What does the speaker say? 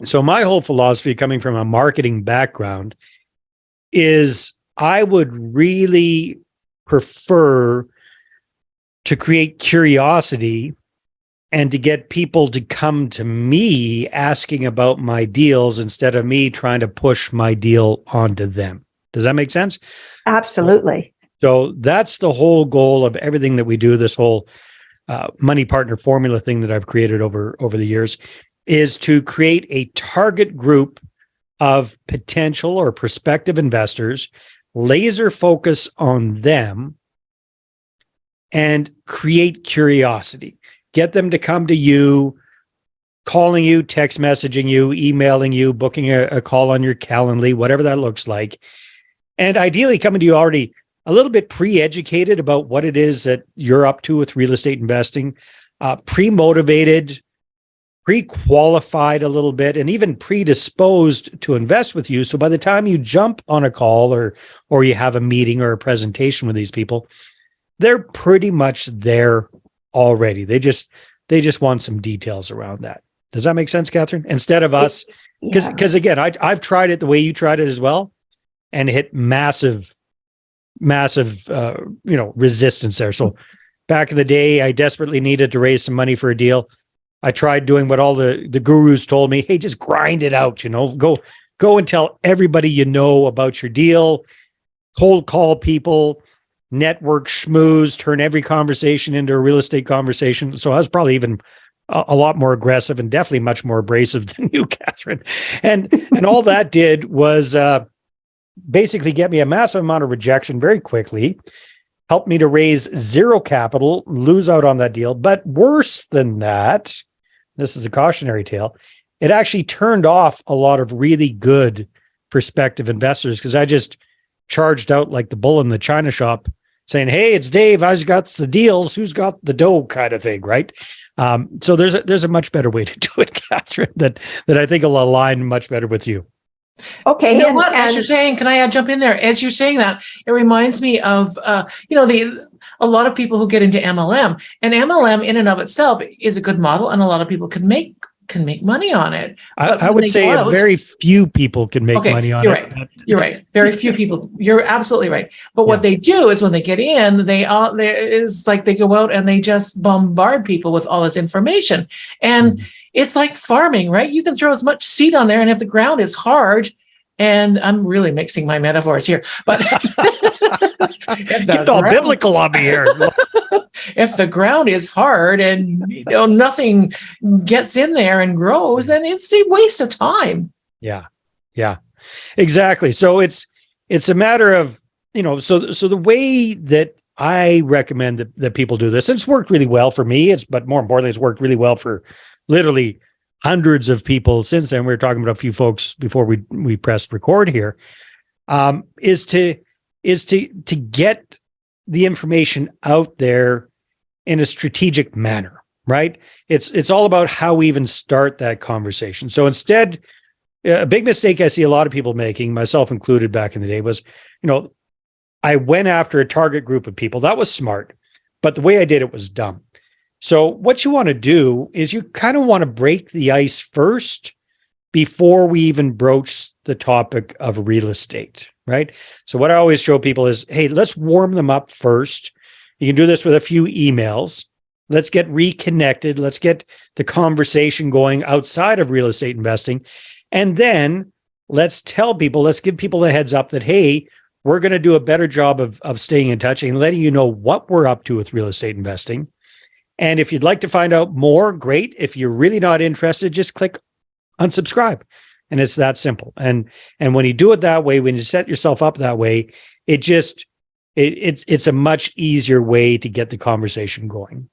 So my whole philosophy, coming from a marketing background, is I would really prefer to create curiosity and to get people to come to me asking about my deals instead of me trying to push my deal onto them. Does that make sense? Absolutely. So that's the whole goal of everything that we do, this whole money partner formula thing that I've created over the years, is to create a target group of potential or prospective investors, laser focus on them, and create curiosity. Get them to come to you, calling you, text messaging you, emailing you, booking a call on your Calendly, whatever that looks like. And ideally coming to you already a little bit pre-educated about what it is that you're up to with real estate investing, pre-motivated, pre-qualified a little bit, and even predisposed to invest with you. So by the time you jump on a call or you have a meeting or a presentation with these people, they're pretty much there already. They just want some details around that. Does that make sense, Catherine? Instead of us, because again, I've tried it the way you tried it as well, and hit massive resistance there. So back in the day, I desperately needed to raise some money for a deal. I tried doing what all the gurus told me. Hey, just grind it out, go and tell everybody you know about your deal, cold call people, network schmooze, turn every conversation into a real estate conversation. So I was probably even a lot more aggressive and definitely much more abrasive than you, Catherine. And all that did was basically get me a massive amount of rejection very quickly, helped me to raise zero capital, lose out on that deal. But worse than that, this is a cautionary tale, it actually turned off a lot of really good prospective investors because I just charged out like the bull in the china shop saying, hey, it's Dave. I've got the deals. Who's got the dough kind of thing, right? So there's a much better way to do it, Catherine, that I think will align much better with you. Okay. You know what? As you're saying, can I jump in there? As you're saying that, it reminds me of, a lot of people who get into MLM, and MLM in and of itself is a good model, and a lot of people can make money on it. I would say very few people can make money on it. Right. You're right. Very few people. You're absolutely right. But what they do is when they get in, they go out and they just bombard people with all this information. And it's like farming, right? You can throw as much seed on there, and if the ground is hard, and I'm really mixing my metaphors here, but get all biblical on me here. If the ground is hard and nothing gets in there and grows, then it's a waste of time. Yeah, exactly. So it's a matter of, so the way that I recommend that people do this, and it's worked really well for me. But more importantly, it's worked really well for literally hundreds of people since then. We were talking about a few folks before we pressed record here. Is to get the information out there in a strategic manner, right? It's all about how we even start that conversation. So instead, a big mistake I see a lot of people making, myself included back in the day, was, I went after a target group of people. That was smart, but the way I did it was dumb. So what you want to do is you kind of want to break the ice first before we even broach the topic of real estate, right? So what I always show people is, hey, let's warm them up first. You can do this with a few emails. Let's get reconnected. Let's get the conversation going outside of real estate investing. And then let's give people a heads up that, hey, we're going to do a better job of staying in touch and letting you know what we're up to with real estate investing. And if you'd like to find out more, great. If you're really not interested, just click unsubscribe. And it's that simple. And when you do it that way, when you set yourself up that way, it's a much easier way to get the conversation going.